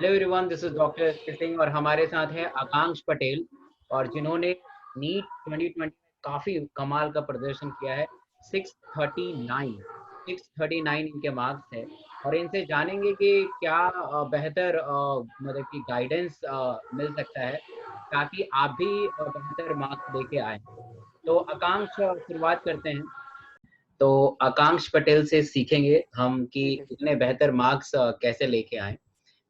Hello everyone, this is doctor S K Singh और हमारे साथ है आकांक्ष पटेल और जिन्होंने नीट 2020 में काफी कमाल का प्रदर्शन किया है। 639 639 इनके मार्क्स है और इनसे जानेंगे कि क्या बेहतर मतलब कि गाइडेंस मिल सकता है ताकि आप भी बेहतर मार्क्स लेके आए। तो आकांक्ष शुरुआत करते हैं। तो आकांक्ष पटेल से सीखेंगे हम कि ठीक है सर। इतने बेहतर मार्क्स कैसे लेके आए।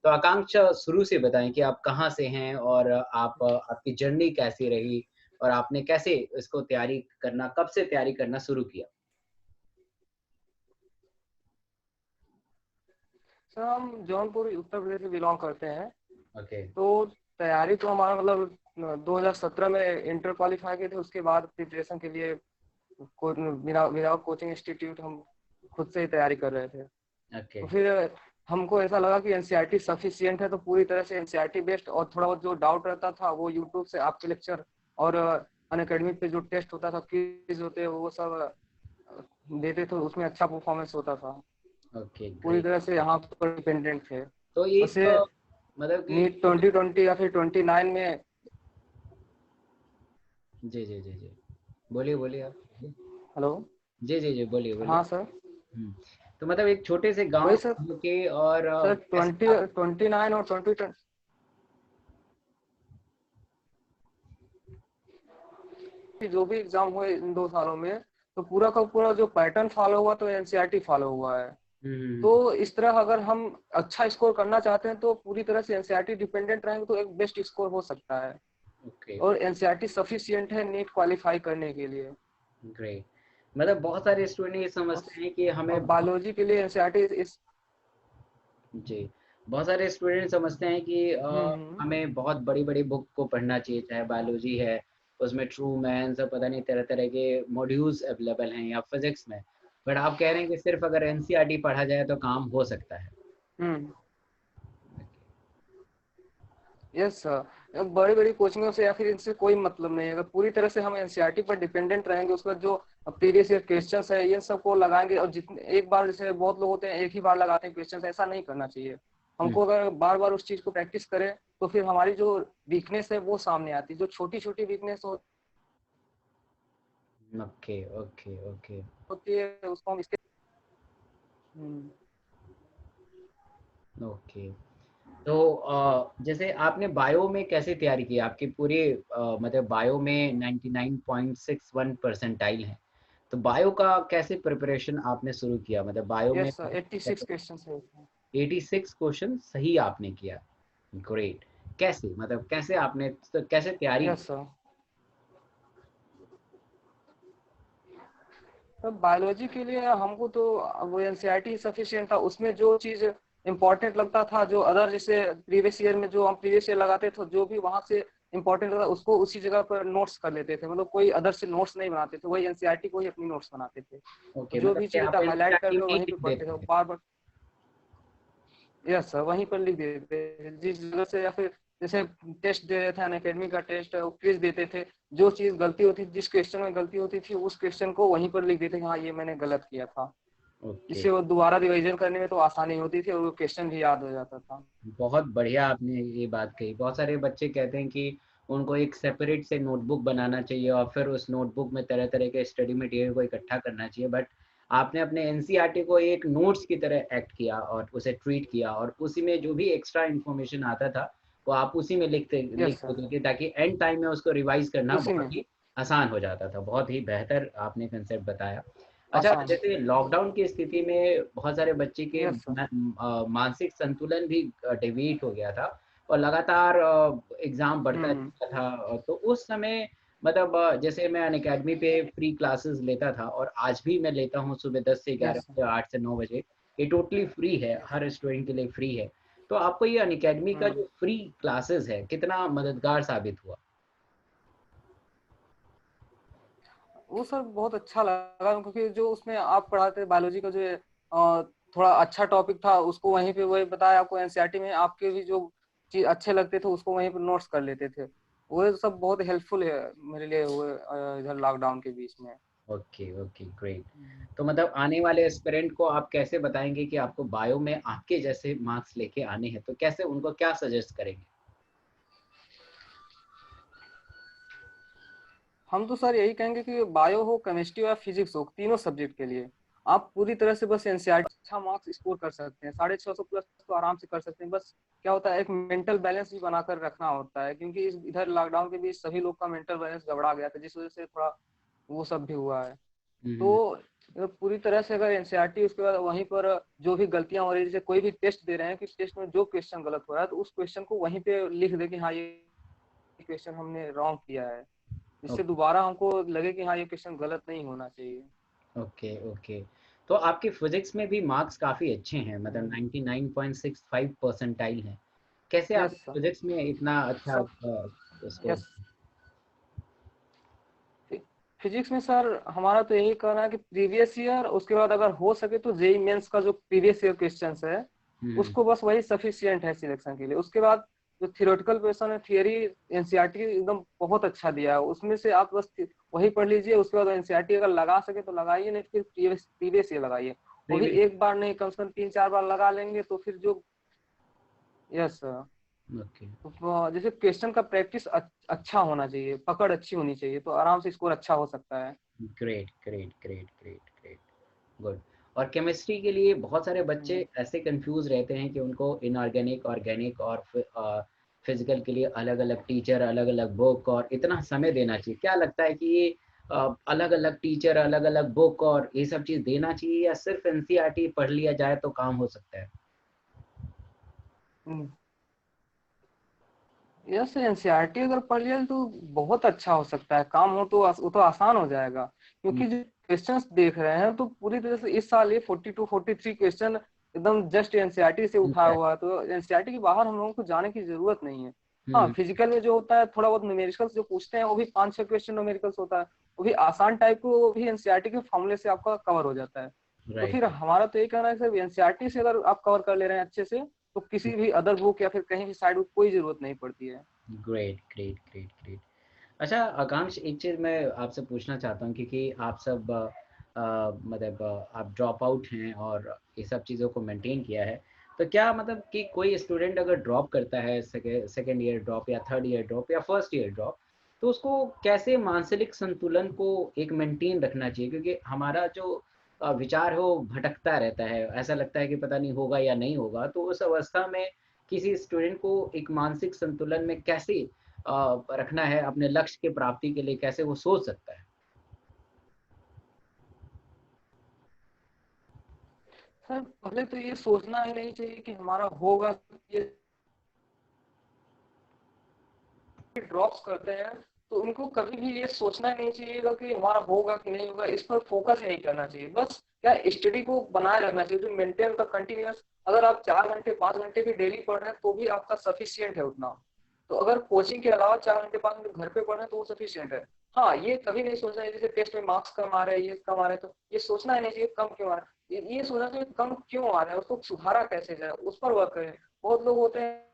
तो आकांक्ष शुरू से बताएं कि आप कहाँ से हैं और आप आपकी जर्नी कैसी रही और आपने कैसे इसको तैयारी करना, कब से तैयारी करना शुरू किया? सर हम जौनपुर उत्तर प्रदेश से बिलोंग करते हैं। ओके। तो तैयारी तो हमारा मतलब 2017 में इंटर क्वालिफाई किए थे। उसके बाद प्रिपरेशन के लिए बिना कोचिंग इंस्टीट्यूट हम खुद से ही तैयारी कर रहे थे। ओके। तो फिर हमको ऐसा लगा कि एनसीईआरटी सफिशिएंट है, तो पूरी तरह से एनसीईआरटी बेस्ड, और थोड़ा बहुत जो डाउट रहता था वो यूट्यूब से आपके लेक्चर और अनअकैडमी पे जो टेस्ट होता था, क्विज होते वो सब देते थे, उसमें अच्छा परफॉर्मेंस होता था। ओके, पूरी ग्रेट। तरह से यहाँ पर डिपेंडेंट थे। तो एक वैसे मतलब कि नीट 2020 या फिर 29 में। जी जी जी जी, बोलिए बोलिए आप। हेलो। जी जी जी, बोलिए बोलिए। हाँ सर। हम्म। तो मतलब एक छोटे से गांव वही सर। के और सर कैसे 29 और 2020 जो भी एग्जाम हुए इन 2 सालों में, तो पूरा का पूरा जो पैटर्न फॉलो हुआ तो एनसीईआरटी फॉलो हुआ है। हम्म। तो इस तरह अगर हम अच्छा स्कोर करना चाहते हैं तो पूरी तरह से एनसीईआरटी डिपेंडेंट रहेंगे तो एक बेस्ट स्कोर हो सकता है। ओके। और एनसीईआरटी सफिशिएंट है नीट क्वालिफाई करने के लिए। ग्रेट। मतलब बहुत सारे स्टूडेंट ये समझते हैं कि और हमें बायोलॉजी के लिए एनसीईआरटी इस। जी, बहुत सारे स्टूडेंट समझते हैं कि हम्म। हमें बहुत बड़ी-बड़ी बुक को पढ़ना चाहिए, चाहे बायोलॉजी है, उसमें ट्रूमैन सब पता नहीं तरह-तरह के मॉड्यूल्स अवेलेबल हैं या फिजिक्स में। बट आप कह रहे हैं कि सिर्फ अगर एनसीईआरटी पढ़ा जाए तो काम हो सकता है। हम्म। ओके। यस सर, बड़ी बड़ी कोचिंगों से या फिर इनसे कोई मतलब नहीं है। अगर पूरी तरह से हम एनसीईआरटी पर डिपेंडेंट रहेंगे, उसका जो प्रीवियस ईयर क्वेश्चंस है ये सबको लगाएंगे, और जितने एक बार, जैसे बहुत लोग होते हैं एक ही बार लगाते हैं क्वेश्चंस, ऐसा नहीं करना चाहिए। हुँ, हमको अगर बार बार उस चीज को प्रैक्टिस करें तो फिर हमारी जो वीकनेस है वो सामने आती है। जो छोटी छोटी वीकनेस ओके, ओके, ओके, होती है उसको हम इसके। हम्म। ओके। तो जैसे आपने बायो में कैसे तैयारी की? आपकी पूरी मतलब बायो में 99.61 परसेंटाइल हैं। तो बायो का कैसे प्रिपरेशन आपने शुरू किया? मतलब बायो में यस सर, 86 क्वेश्चन है उसमें। 86 क्वेश्चन सही आपने किया। ग्रेट। कैसे, मतलब कैसे आपने तो कैसे तैयारी की? Yes sir. तो बायोलॉजी के लिए हमको तो वो एनसीईआरटी सफिशिएंट था। उसमें जो चीज इम्पोर्टेंट लगता था, जो अदर जैसे प्रीवियस ईयर में जो हम प्रीवियस ईयर लगाते थे, जो भी वहां से इम्पोर्टेंट लगता उसको उसी जगह पर नोट्स कर लेते थे। मतलब कोई अदर से नोट्स नहीं बनाते थे, वही एनसीईआरटी को ही अपनी नोट्स बनाते थे। तो ओके, जो मतलब भी कि चीज आप हाईलाइट एनसीईआरटी करके में ही वहीं पे लिख पढ़ते देते थे थे? बार बार। यस सर, वहीं पर लिख देते थे जिस जगह से, या फिर जैसे टेस्ट दे रहे थे अनअकैडमी का टेस्ट, क्विज देते थे, जो चीज गलती होती थी, जिस क्वेश्चन में गलती होती थी उस क्वेश्चन को वहीं पर लिख देते थे कि हाँ ये मैंने गलत किया था। ओके। इससे वो दोबारा रिवीजन करने में तो आसानी होती थी और वो क्वेश्चन भी याद हो जाता था। बहुत बढ़िया आपने ये बात कही। बहुत सारे बच्चे कहते हैं कि उनको एक सेपरेट से नोटबुक बनाना चाहिए और फिर उस नोटबुक में तरह-तरह के स्टडी मटेरियल को इकट्ठा करना चाहिए। बट आपने अपने एनसीईआरटी को एक नोट्स की तरह एक्ट किया और उसे ट्रीट किया और उसी में जो भी एक्स्ट्रा इन्फॉर्मेशन आता था, वो आप उसी में लिख यस सर। देते थे ताकि एंड टाइम में उसको रिवाइज़ करना उसी में बहुत ही आसान हो जाता था। बहुत ही बेहतर आपने कंसेप्ट बताया। अच्छा, आसान। जैसे लॉकडाउन की स्थिति में बहुत सारे बच्चे के यस सर। मानसिक संतुलन भी डेविएट हो गया था और लगातार एग्ज़ाम बढ़ता हम्म। रहता था। तो उस समय मतलब जैसे मैं अनअकैडमी पे फ्री क्लासेस लेता था और आज भी मैं लेता हूँ सुबह 10 से 11 यस सर। बजे, 8 से 9 बजे। ये टोटली फ्री है, हर स्टूडेंट के लिए फ्री है। तो आपको ये अनअकैडमी का हम्म। जो फ्री क्लासेस है, कितना मददगार साबित हुआ? वो सर बहुत अच्छा लगा, क्योंकि जो उसमें आप पढ़ाते थे बायोलॉजी का जो थोड़ा अच्छा टॉपिक था, उसको वहीं पे वही बताया आपको। एनसीईआरटी में आपके भी जो चीज अच्छे लगते थे उसको वहीं पे नोट्स कर लेते थे। वो सब बहुत हेल्पफुल है मेरे लिए हुए इधर लॉकडाउन के बीच में। Okay okay great. तो मतलब आने वाले एस्पिरेंट को आप कैसे बताएंगे कि आपको बायो में आपके जैसे मार्क्स लेके आने हैं, तो कैसे उनको क्या सजेस्ट करेंगे? हम तो सर यही कहेंगे कि बायो हो, केमिस्ट्री हो या फिजिक्स हो, तीनों सब्जेक्ट के लिए आप पूरी तरह से बस एनसीईआरटी अच्छा मार्क्स स्कोर कर सकते हैं। 650 प्लस तो आराम से कर सकते हैं। बस क्या होता है, एक मेंटल बैलेंस भी बनाकर रखना होता है, क्योंकि इधर लॉकडाउन के बीच सभी लोग का मेंटल बैलेंस गड़बड़ा गया था, जिस वजह से थोड़ा वो सब भी हुआ है। हम्म। तो पूरी तरह से अगर एनसीईआरटी, उसके बाद वहीं पर जो भी गलतियां हो रही है, जैसे कोई भी टेस्ट दे रहे हैं कि टेस्ट में जो क्वेश्चन गलत हो रहा है तो उस क्वेश्चन को वहीं पे लिख दे कि हाँ ये क्वेश्चन हमने रॉन्ग किया है, जिससे दोबारा हमको लगे कि हाँ ये क्वेश्चन गलत नहीं होना चाहिए। Okay okay. तो आपके फिजिक्स में भी मार्क्स काफ़ी अच्छे हैं, मतलब 99.65 परसेंटाइल हैं। कैसे आप यस सर। फिजिक्स में इतना अच्छा सब। स्कोर? यस। फिजिक्स में सर हमारा तो यही कहना है कि प्रीवियस ईयर, उसके बाद अगर हो सके तो जेई मेंस का जो प्रीवियस ईयर क्वेश्चंस है हम्म। उसको बस वही सफिशियंट है सिलेक्शन के लिए। उसके बाद जो थियोरेटिकल क्वेश्चन है, थियरी एनसीईआरटी एकदम बहुत अच्छा दिया है, उसमें से आप बस वही पढ़ लीजिए। उसके बाद एनसीईआरटी अगर लगा सके तो लगाइए, नहीं तो फिर प्रीवियस प्रीवियस ईयर लगाइए। वो भी प्रीवियस। एक बार नहीं, कम से कम 3-4 बार लगा लेंगे तो फिर जो। Yes sir. ओके। तो जैसे क्वेश्चन का प्रैक्टिस अच्छा होना चाहिए, पकड़ अच्छी होनी चाहिए, तो आराम से स्कोर अच्छा हो सकता है। Great great great great great. Good. और केमिस्ट्री के लिए बहुत सारे बच्चे हम्म। ऐसे कंफ्यूज रहते हैं कि उनको इनऑर्गेनिक, ऑर्गेनिक और फिजिकल के लिए अलग अलग टीचर, अलग अलग बुक और इतना समय देना चाहिए। क्या लगता है कि ये अलग अलग टीचर, अलग अलग बुक और ये सब चीज़ देना चाहिए, या सिर्फ एनसीईआरटी पढ़ लिया जाए तो काम हो सकता है? हम्म। यस, एनसीईआरटी अगर पढ़ लिया तो बहुत अच्छा हो सकता है। काम हो तो वो तो आसान हो जाएगा, हम्म। क्योंकि जो क्वेश्चंस देख रहे हैं तो पूरी तरह से इस साल ये 42-43 क्वेश्चन एकदम जस्ट एनसीईआरटी से उठाया हुआ है, तो एनसीईआरटी के बाहर हम लोगों को जाने की जरूरत नहीं है। हाँ, हम्म। फिजिकल में जो होता है थोड़ा बहुत न्यूमेरिकल्स जो पूछते हैं, वो भी 5-6 क्वेश्चन न्यूमेरिकल्स होता है, वो भी आसान टाइप को, वो भी एनसीईआरटी के फॉर्मूले से आपका कवर हो जाता है। तो फिर राइट। हमारा तो ये कहना है सर, एनसीईआरटी से अगर आप कवर कर ले रहे हैं अच्छे से, तो किसी भी अदर बुक या फिर कहीं भी साइड बुक कोई जरूरत नहीं पड़ती है। Great great great great. अच्छा आकांक्ष, एक चीज़ मैं आपसे पूछना चाहता हूँ, क्योंकि आप सब मतलब आप ड्रॉप आउट हैं और ये सब चीज़ों को मेंटेन किया है। तो क्या मतलब कि कोई स्टूडेंट अगर ड्रॉप करता है, सेकेंड ईयर ड्रॉप या थर्ड ईयर ड्रॉप या फर्स्ट ईयर ड्रॉप, तो उसको कैसे मानसिक संतुलन को एक मेंटेन रखना चाहिए? क्योंकि हमारा जो विचार है वो भटकता रहता है, ऐसा लगता है कि पता नहीं होगा या नहीं होगा। तो उस अवस्था में किसी स्टूडेंट को एक मानसिक संतुलन में कैसे रखना है, अपने लक्ष्य की प्राप्ति के लिए कैसे वो सोच सकता है? सर पहले तो ये सोचना ही नहीं चाहिए कि हमारा होगा। ये ड्रॉप्स करते हैं तो उनको कभी भी ये सोचना ही नहीं चाहिए कि हमारा होगा कि नहीं होगा, इस पर फोकस नहीं करना चाहिए। बस क्या स्टडी को बनाए रखना चाहिए, जो मेंटेन का कंटिन्यूअस। अगर आप 4 घंटे 5 घंटे भी डेली पढ़ रहे हैं तो भी आपका सफिशियंट है उतना। तो अगर कोचिंग के अलावा 4 घंटे 5 घंटे घर पे पढ़ रहे हैं तो वो सफिशियंट है। हाँ, ये कभी नहीं सोचना है जैसे टेस्ट में मार्क्स कम आ रहे हैं, ये कम आ रहे हैं, तो ये सोचना ही नहीं चाहिए कम क्यों आ रहा है। ये सोचना चाहिए कम क्यों आ रहा है, उसको सुधारा कैसे जाए, उस पर वर्क करें। बहुत लोग होते हैं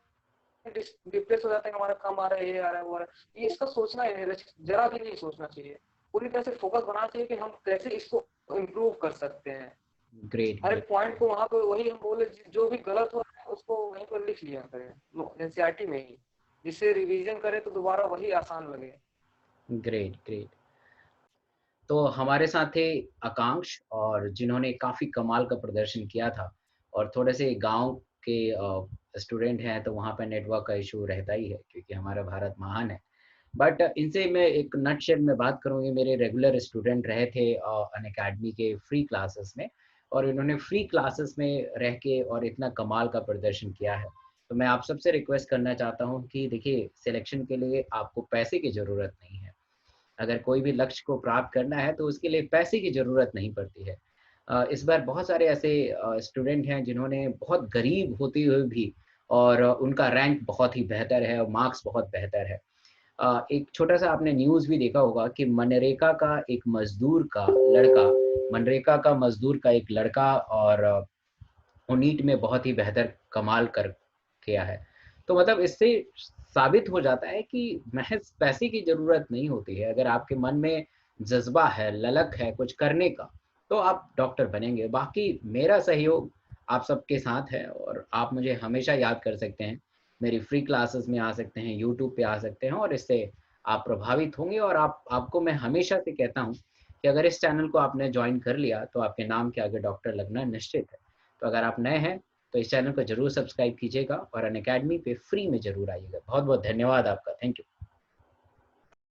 डिप्रेस हो जाते हैं, हमारा कम आ रहा है, ये आ रहा है, वो आ रहा है, ये इसका सोचना ही नहीं, जरा भी नहीं सोचना चाहिए। पूरी तरह से फोकस बनाना चाहिए कि हम कैसे इसको इम्प्रूव कर सकते हैं। ग्रेट हर ग्रेट। एक पॉइंट को वहां पर वही हम बोले, जो भी गलत हो रहा है उसको वहीं पर लिख लिया करें एनसीईआरटी में ही, जिससे रिवीजन करें तो दोबारा वही आसान लगे। Great great. तो हमारे साथ थे आकांक्ष, और जिन्होंने काफ़ी कमाल का प्रदर्शन किया था। और थोड़े से गांव के स्टूडेंट हैं, तो वहाँ पे नेटवर्क का इशू रहता ही है, क्योंकि हमारा भारत महान है। बट इनसे मैं एक नटशेल में बात करूँ, ये मेरे रेगुलर स्टूडेंट रहे थे अन अकेडमी के फ्री क्लासेस में। और इन्होंने फ्री क्लासेस में रह के और इतना कमाल का प्रदर्शन किया है। तो मैं आप सबसे रिक्वेस्ट करना चाहता हूँ कि देखिए, सिलेक्शन के लिए आपको पैसे की ज़रूरत नहीं है। अगर कोई भी लक्ष्य को प्राप्त करना है तो उसके लिए पैसे की ज़रूरत नहीं पड़ती है। इस बार बहुत सारे ऐसे स्टूडेंट हैं जिन्होंने बहुत गरीब होते हुए भी, और उनका रैंक बहुत ही बेहतर है और मार्क्स बहुत बेहतर है। एक छोटा-सा आपने न्यूज़ भी देखा होगा कि मनरेगा का मज़दूर का एक लड़का, और वो नीट में बहुत ही बेहतर कमाल कर किया है। तो मतलब इससे साबित हो जाता है कि महज़ पैसे की ज़रूरत नहीं होती है। अगर आपके मन में जज्बा है, ललक है कुछ करने का, तो आप डॉक्टर बनेंगे। बाकी मेरा सहयोग आप सबके साथ है और आप मुझे हमेशा याद कर सकते हैं। मेरी फ्री क्लासेस में आ सकते हैं, यूट्यूब पे आ सकते हैं और इससे आप प्रभावित होंगे। और आपको मैं हमेशा से कहता हूँ कि अगर इस चैनल को आपने ज्वाइन कर लिया तो आपके नाम के आगे डॉक्टर लगना निश्चित है। तो अगर आप नए हैं तो इस चैनल को जरूर सब्सक्राइब कीजिएगा और अनअकैडमी पे फ्री में जरूर आइएगा। बहुत बहुत धन्यवाद आपका। Thank you.